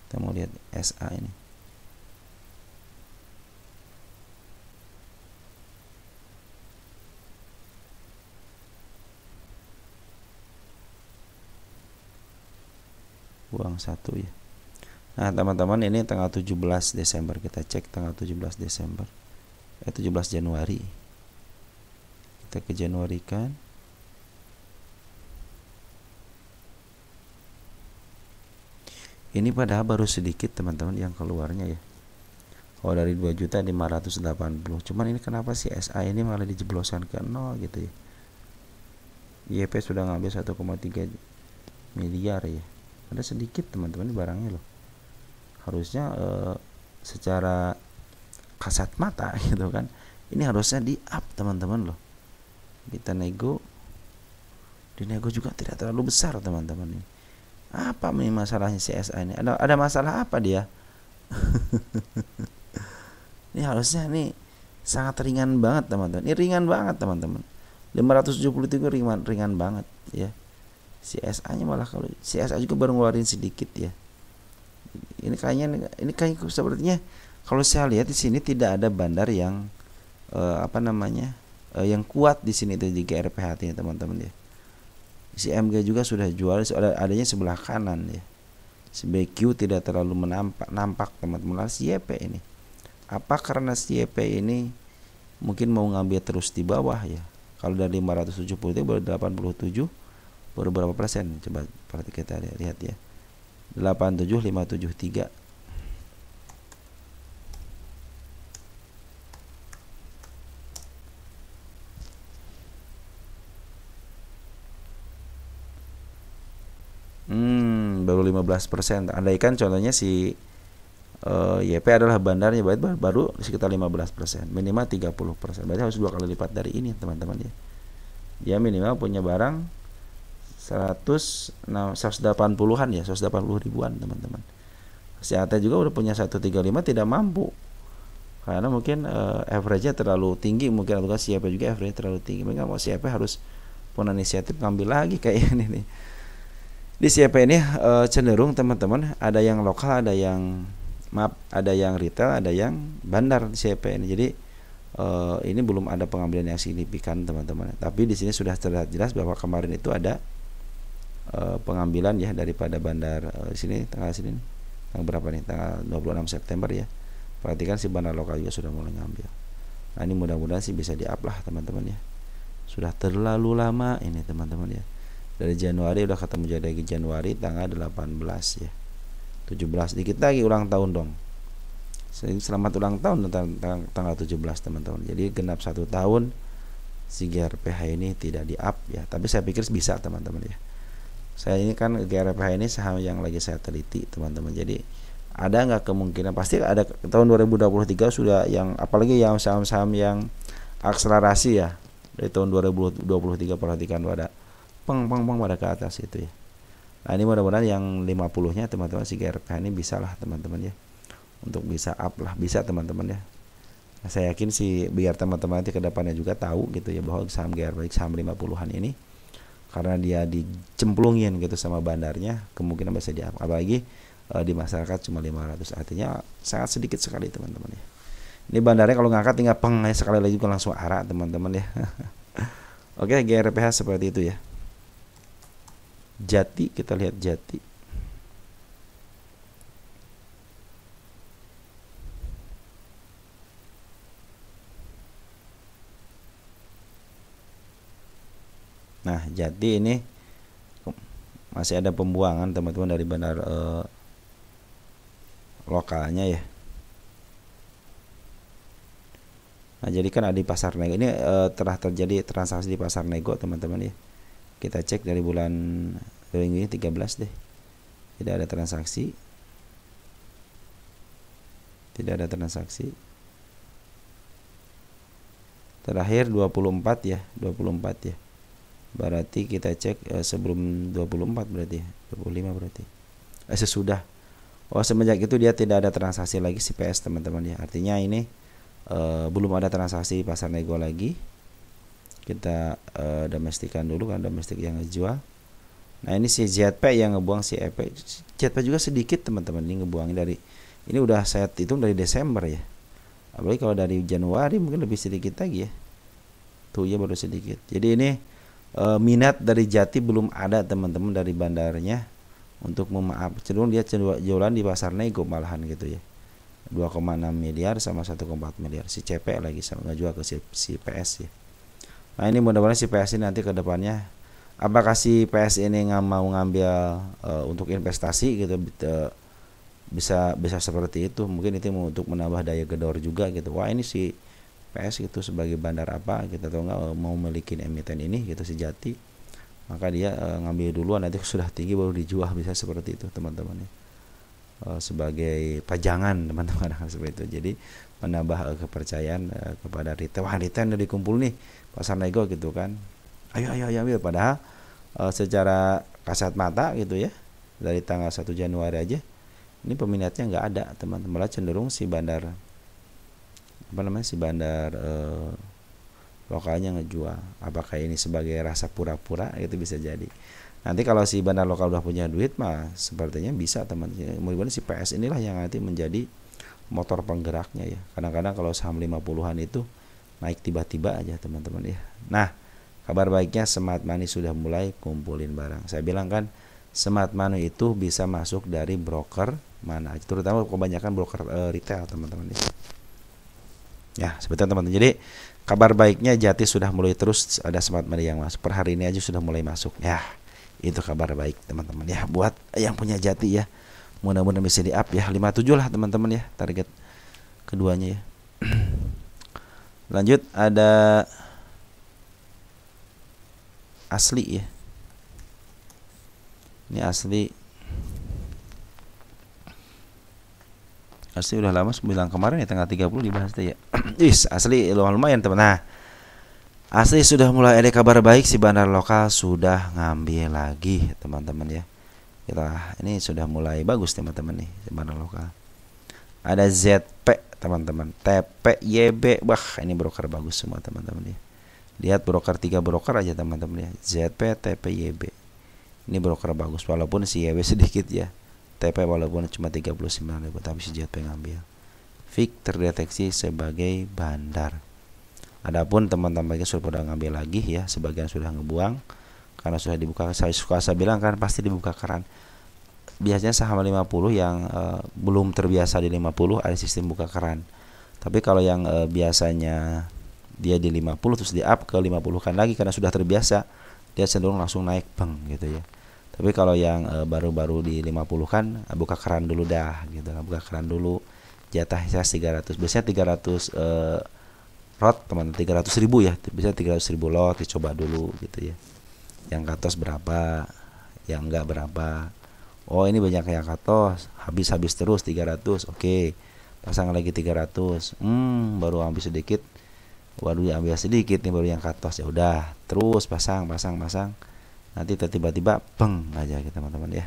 Kita mau lihat SA ini. Buang 1 ya. Nah teman-teman, ini tanggal 17 Desember. Kita cek tanggal 17 Desember 17 Januari. Kita ke Januari kan. Ini padahal baru sedikit teman-teman yang keluarnya ya. Kalau dari 2.580. Cuman ini kenapa sih SA ini malah dijebloskan ke 0 gitu ya. YP sudah ngambil 1,3 miliar ya. Ada sedikit teman-teman barangnya loh. Harusnya secara kasat mata gitu kan, ini harusnya di up teman-teman loh. Kita nego, di nego juga tidak terlalu besar teman-teman. Ini apa nih masalahnya CSA ini? Ada masalah apa dia? Ini harusnya nih sangat ringan banget teman-teman. Ini ringan banget teman-teman. 573 ringan banget ya. CSA nya malah, kalau CSA juga baru ngeluarin sedikit ya. Ini kayaknya sepertinya kalau saya lihat di sini tidak ada bandar yang yang kuat di sini itu di GRPH ini teman-teman ya. Si MG juga sudah jual, adanya sebelah kanan ya. Si BQ tidak terlalu nampak teman-teman. Si YP ini, apa karena si YP ini mungkin mau ngambil terus di bawah ya. Kalau dari 570 itu baru 87, baru berapa persen? Coba kita lihat ya. 87573. Baru 15%. Andaikan contohnya si YP adalah bandarnya, baru sekitar 15%, minimal 30%. Berarti harus 2 kali lipat dari ini teman-teman ya. Dia minimal punya barang 180-an ya, 180 ribuan teman-teman. Si AT juga udah punya 135, tidak mampu karena mungkin average-nya terlalu tinggi, mungkin atau si YP juga average terlalu tinggi. Mereka mau si YP harus punya inisiatif ngambil lagi kayak ini nih. Di CP ini cenderung teman-teman ada yang lokal, ada yang retail, ada yang bandar di CP ini. Jadi ini belum ada pengambilan yang signifikan teman-teman. Tapi di sini sudah terlihat jelas bahwa kemarin itu ada pengambilan ya daripada bandar di sini tanggal berapa nih? Tanggal 26 September ya. Perhatikan si bandar lokal juga sudah mulai ngambil. Nah ini mudah-mudahan sih bisa di-up lah teman-teman ya. Sudah terlalu lama ini teman-teman ya. Dari Januari udah ketemu jadi Januari tanggal 18 ya. 17 dikit lagi ulang tahun dong. Selamat ulang tahun tanggal 17 teman-teman. Jadi genap 1 tahun si GRPH ini tidak di-up ya. Tapi saya pikir bisa teman-teman ya. Saya ini kan GRPH ini saham yang lagi saya teliti teman-teman. Jadi ada nggak kemungkinan, pasti ada tahun 2023 sudah, yang apalagi yang saham-saham yang akselerasi ya. Dari tahun 2023 perhatikan ada peng pada ke atas itu ya. Nah ini mudah-mudahan yang 50-nya teman-teman si GRPH ini bisa lah teman-teman ya. Untuk bisa up lah, bisa teman-teman ya. Nah, saya yakin sih biar teman-teman nanti ke depannya juga tahu gitu ya bahwa saham GRPH, saham 50-an ini karena dia dicemplungin gitu sama bandarnya, kemungkinan bisa di up. Apalagi di masyarakat cuma 500, artinya sangat sedikit sekali teman-teman ya. Ini bandarnya kalau ngangkat tinggal peng sekali lagi juga langsung arah teman-teman ya. Oke, GRPH seperti itu ya. Jati, kita lihat Jati. Nah, Jati ini masih ada pembuangan teman-teman dari bandar lokalnya ya. Nah, jadi kan ada di pasar nego ini telah terjadi transaksi di pasar nego teman-teman ya. Kita cek dari bulan ini 13 deh. Tidak ada transaksi. Tidak ada transaksi. Terakhir 24 ya, 24 ya. Berarti kita cek sebelum 24 berarti ya, 25 berarti. Sesudah. Oh, semenjak itu dia tidak ada transaksi lagi si PS teman-teman ya. Artinya ini belum ada transaksi di pasar nego lagi. Kita domestikan dulu kan, domestik yang ngejual. Nah ini si ZP yang ngebuang si EP. ZP juga sedikit teman-teman, ini ngebuangin dari, ini udah saya hitung dari Desember ya. Apalagi kalau dari Januari mungkin lebih sedikit lagi ya. Tuh ya baru sedikit. Jadi ini minat dari Jati belum ada teman-teman dari bandarnya untuk memaaf. Cenderung dia jualan di pasar nego malahan gitu ya. 2,6 miliar sama 1,4 miliar. Si CP lagi sama ngejual ke si PS ya. Nah ini mudah-mudahan si PS ini nanti ke depannya, apakah si PS ini nggak mau ngambil untuk investasi gitu, bisa seperti itu. Mungkin itu untuk menambah daya gedor juga gitu. Wah ini si PS itu sebagai bandar apa kita tahu nggak mau memiliki emiten ini gitu si Jati, maka dia ngambil duluan, nanti sudah tinggi baru dijual, bisa seperti itu teman-teman ya. Sebagai pajangan teman-teman seperti itu. Jadi menambah kepercayaan kepada retail. Wah retail udah dikumpul nih pasar nego gitu kan, ayo ambil. Padahal secara kasat mata gitu ya, dari tanggal 1 Januari aja ini peminatnya nggak ada teman-teman. Malah cenderung si bandar lokalnya ngejual. Apakah ini sebagai rasa pura-pura, itu bisa jadi. Nanti kalau si bandar lokal udah punya duit mah sepertinya bisa teman-teman. Mudah-mudahan si PS inilah yang nanti menjadi motor penggeraknya ya. Kadang-kadang kalau saham 50-an itu naik tiba-tiba aja teman-teman ya. Nah, kabar baiknya Smart Money sudah mulai kumpulin barang. Saya bilang kan Smart Money itu bisa masuk dari broker mana aja, terutama kebanyakan broker retail teman-teman ya. Ya, seperti teman-teman. Jadi kabar baiknya Jati sudah mulai terus ada Smart Money yang masuk. Per hari ini aja sudah mulai masuk. Ya, itu kabar baik teman-teman ya buat yang punya Jati ya. Mudah-mudahan bisa di up ya, 57 lah teman-teman ya target keduanya ya. Lanjut ada Asli ya. Ini Asli udah lama, sembilan kemarin ya tanggal 30 dibahas ya. Asli lumayan teman. Nah, Asli sudah mulai ada kabar baik, si bandar lokal sudah ngambil lagi teman-teman ya. Kita ini sudah mulai bagus teman-teman nih si bandar lokal. Ada ZP teman-teman, TP, YB, wah ini broker bagus semua teman-teman ya. Lihat broker 3 broker aja teman-teman ya. ZP, TP, YB. Ini broker bagus walaupun si YB sedikit ya. TP walaupun cuma 39.000 tapi si ZP ngambil. Fik terdeteksi sebagai bandar. Adapun teman-teman sudah pada ngambil lagi ya, sebagian sudah ngebuang karena sudah dibuka. Saya bilang kan pasti dibuka keran. Biasanya saham 50 yang belum terbiasa di 50 ada sistem buka keran. Tapi kalau yang biasanya dia di 50 terus di up ke 50 kan lagi karena sudah terbiasa, dia cenderung langsung naik bang gitu ya. Tapi kalau yang baru-baru di 50 kan buka keran dulu dah gitu. Buka keran dulu, jatah 300. Biasanya 300 lot teman, 300.000 ya. Bisa 300.000 lot dicoba dulu gitu ya. Yang ke atas berapa, yang enggak berapa. Oh ini banyak yang katos, habis terus 300, oke. Pasang lagi 300, baru habis sedikit, baru ambil sedikit nih baru yang katos, ya udah terus pasang. Nanti tiba-tiba peng aja gitu teman-teman ya.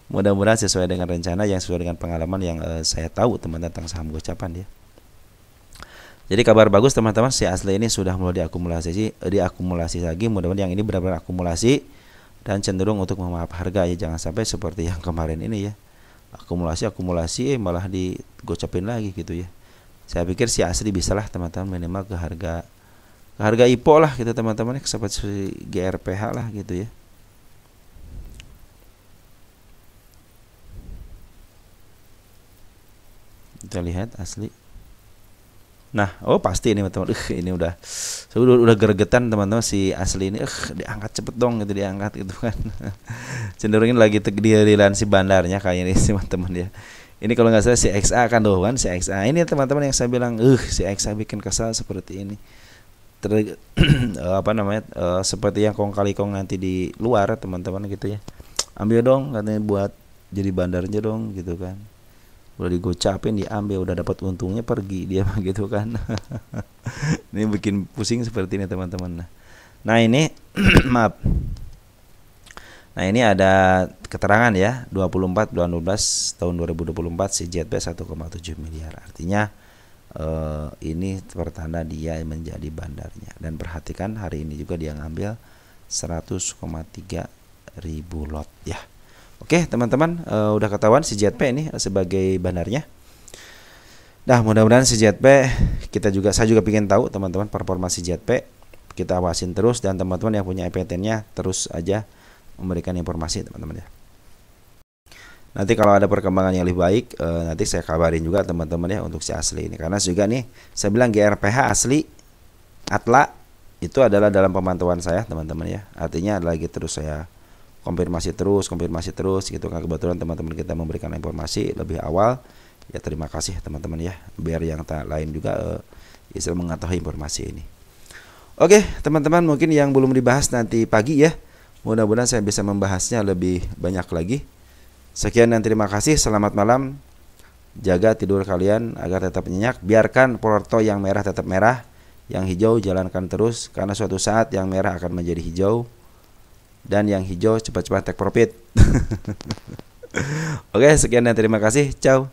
Mudah-mudahan sesuai dengan rencana, yang sesuai dengan pengalaman yang saya tahu teman-teman tentang saham gocapan ya. Jadi kabar bagus teman-teman, si Asli ini sudah mulai diakumulasi lagi. Mudah-mudahan yang ini benar-benar akumulasi dan cenderung untuk memaaf harga ya, jangan sampai seperti yang kemarin ini ya, akumulasi malah digocapin lagi gitu ya. Saya pikir si Asli bisalah teman-teman minimal ke harga IPO lah gitu teman-teman, seperti GRPH lah gitu ya. Kita lihat Asli. Nah, pasti ini teman-teman. Ini udah gregetan teman-teman si Asli ini. Diangkat cepet dong gitu, diangkat gitu kan. Cenderungin lagi dirilan si bandarnya kayaknya nih teman-teman ya. Ini kalau nggak salah si XA kan doh kan, si XA. Ini teman-teman yang saya bilang, si XA bikin kesal seperti ini. Seperti yang kong kali kong nanti di luar teman-teman gitu ya. Ambil dong katanya buat jadi bandarnya dong gitu kan. Udah digocapin, diambil, udah dapat untungnya pergi dia gitu kan. Ini bikin pusing seperti ini teman-teman. Nah ini maaf. Nah, ini ada keterangan ya, 24 bulan 12 tahun 2024 si JP 1,7 miliar. Artinya ini pertanda dia menjadi bandarnya. Dan perhatikan hari ini juga dia ngambil 100,3 ribu lot ya. Oke teman-teman, udah ketahuan si JP ini sebagai bandarnya. Nah, mudah-mudahan si JP saya juga ingin tahu teman-teman performa si JP. Kita awasin terus, dan teman-teman yang punya EPT-nya terus aja memberikan informasi teman-teman ya. Nanti kalau ada perkembangan yang lebih baik, nanti saya kabarin juga teman-teman ya untuk si asli ini. Karena juga nih saya bilang GRPH asli Atla itu adalah dalam pemantauan saya teman-teman ya. Artinya lagi terus saya konfirmasi terus gitu kan. Kebetulan teman-teman kita memberikan informasi lebih awal. Ya terima kasih teman-teman ya, biar yang lain juga bisa mengetahui informasi ini. Oke teman-teman, mungkin yang belum dibahas nanti pagi ya, mudah-mudahan saya bisa membahasnya lebih banyak lagi. Sekian dan terima kasih, selamat malam. Jaga tidur kalian agar tetap nyenyak. Biarkan Porto yang merah tetap merah, yang hijau jalankan terus, karena suatu saat yang merah akan menjadi hijau, dan yang hijau cepat-cepat take profit. Oke, sekian dan terima kasih, ciao.